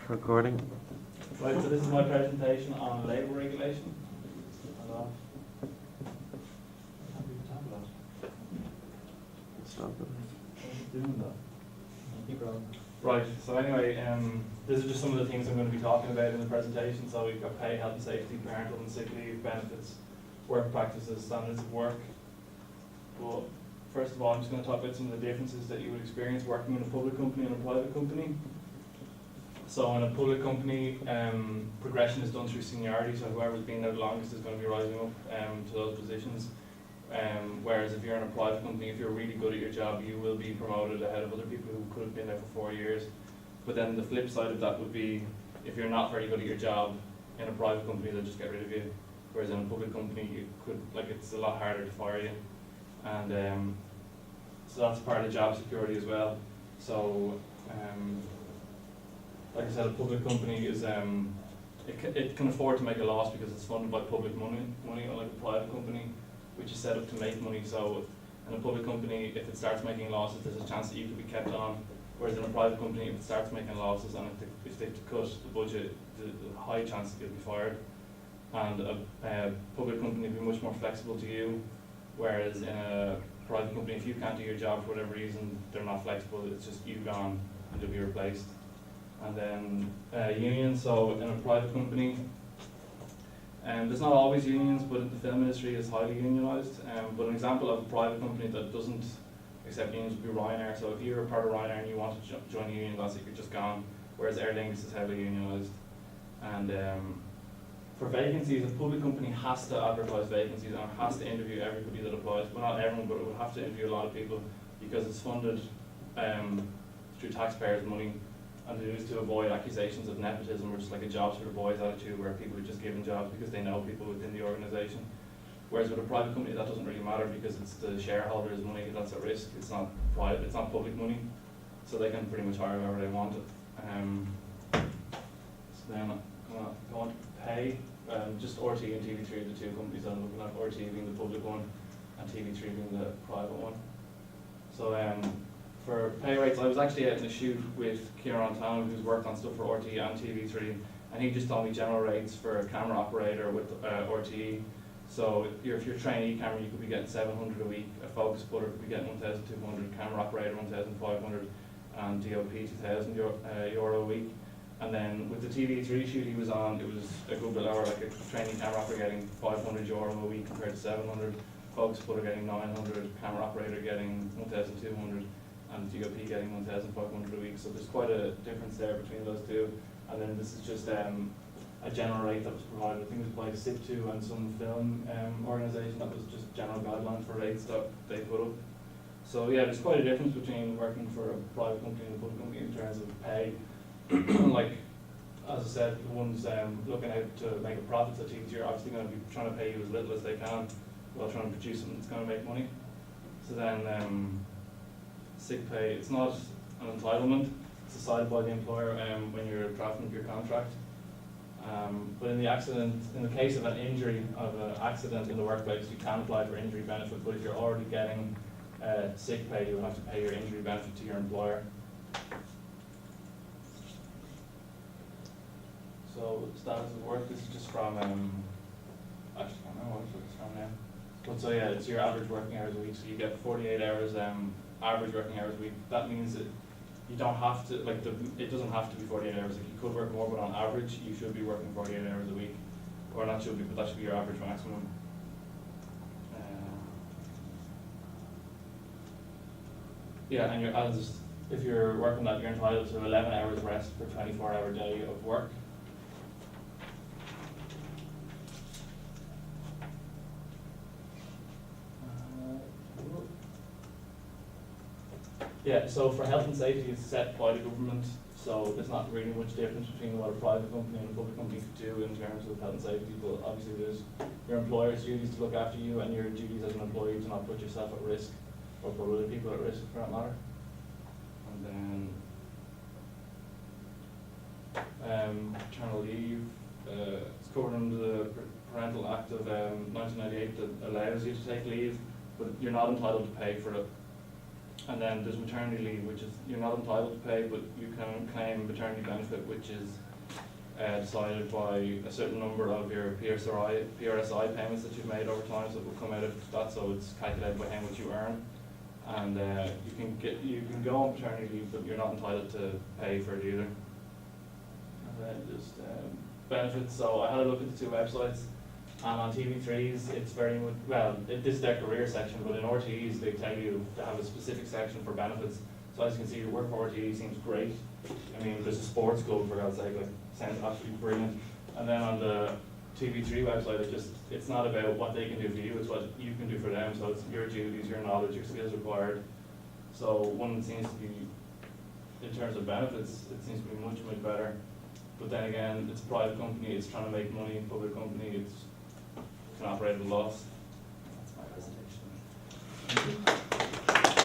Recording. Right, so this is my presentation on labour regulation. Stop it. Right, so anyway, these are just some of the things I'm going to be talking about in the presentation. So we've got pay, health and safety, parental and sick leave, benefits, work practices, standards of work. But first of all, I'm just going to talk about some of the differences that you would experience working in a public company and a private company. So in a public company, progression is done through seniority, so whoever's been there the longest is going to be rising up to those positions. Whereas if you're in a private company, if you're really good at your job, you will be promoted ahead of other people who could have been there for 4 years. But then the flip side of that would be, if you're not very good at your job in a private company, they'll just get rid of you. Whereas in a public company, you could, it's a lot harder to fire you. And so that's part of job security as well. So, like I said, a public company is, it can afford to make a loss because it's funded by public money, unlike a private company, which is set up to make money. So in a public company, if it starts making losses, there's a chance that you could be kept on. Whereas in a private company, if it starts making losses and if they cut the budget, there's a high chance that you'll be fired. And a public company will be much more flexible to you, whereas in a private company, if you can't do your job for whatever reason, they're not flexible, it's just you gone and you'll be replaced. And then unions, so in a private company, there's not always unions, but the film industry is highly unionised. But an example of a private company that doesn't accept unions would be Ryanair. So if you're a part of Ryanair and you want to join a union, that's it, you're just gone. Whereas Aer Lingus is heavily unionised. And for vacancies, a public company has to advertise vacancies and has to interview everybody that applies. Well, not everyone, but it will have to interview a lot of people because it's funded through taxpayers' money. And it is to avoid accusations of nepotism or just like a jobs for the boys attitude where people are just given jobs because they know people within the organisation. Whereas with a private company, that doesn't really matter because it's the shareholders' money that's at risk. It's not private, it's not public money, so they can pretty much hire whoever they want it. So then I'm going to go on to pay. Just RT and TV3 are the two companies I'm looking at. RT being the public one and TV3 being the private one. So for pay rates, I was actually out in a shoot with Kieran Town, who's worked on stuff for RT and TV3, and he just told me general rates for a camera operator with RT. So if you're a trainee camera, you could be getting 700 a week, a focus putter could be getting 1,200, camera operator 1,500, and DOP 2,000 euro a week. And then with the TV3 shoot he was on, it was a good bit lower, like a trainee camera operator getting 500 euro a week compared to 700, focus putter getting 900, camera operator getting 1,200. And DOP getting 1,500 a week, so there's quite a difference there between those two. And then this is just a general rate that was provided. I think it was by SIP2 and some film organisation. That was just general guidelines for rates that they put up. So yeah, there's quite a difference between working for a private company and a public company in terms of pay. Like, as I said, the ones looking out to make a profit at TV3 are obviously going to be trying to pay you as little as they can while trying to produce something that's going to make money. So then sick pay, it's not an entitlement, it's decided by the employer when you're drafting up your contract. But in the case of an injury, of an accident in the workplace, you can apply for injury benefit, but if you're already getting sick pay, you will have to pay your injury benefit to your employer. So status of work, this is just from, actually I don't know what it's from now. But so yeah, it's your average working hours a week, so you get 48 hours average working hours a week. That means that you don't have to, it doesn't have to be 48 hours. Like you could work more, but on average, you should be working 48 hours a week. Or not should be, but that should be your average maximum. Yeah, and if you're working that, you're entitled to 11 hours rest per 24-hour day of work. Yeah, so for health and safety, it's set by the government, so there's not really much difference between what a private company and a public company could do in terms of health and safety, but obviously there's your employer's duties to look after you and your duties as an employee to not put yourself at risk or put other people at risk for that matter. And then paternal leave, it's covered under the Parental Act of 1998 that allows you to take leave, but you're not entitled to pay for it. And then there's maternity leave, which is, you're not entitled to pay, but you can claim maternity benefit, which is decided by a certain number of your PRSI payments that you've made over time, so it will come out of that, so it's calculated by how much you earn. And you can go on maternity leave, but you're not entitled to pay for it either. And then just benefits, so I had a look at the two websites, and on TV3s it's very much, well, this is their career section, but in RTEs they tell you to have a specific section for benefits. So as you can see, your work for RTE seems great. I mean, there's a sports club, for God's sake, like, sounds absolutely brilliant. And then on the TV3 website, it's not about what they can do for you, it's what you can do for them. So it's your duties, your knowledge, your skills required. So one seems to be, in terms of benefits, it seems to be much, much better. But then again, it's a private company, it's trying to make money. Public company, it can operate at a loss. That's my presentation.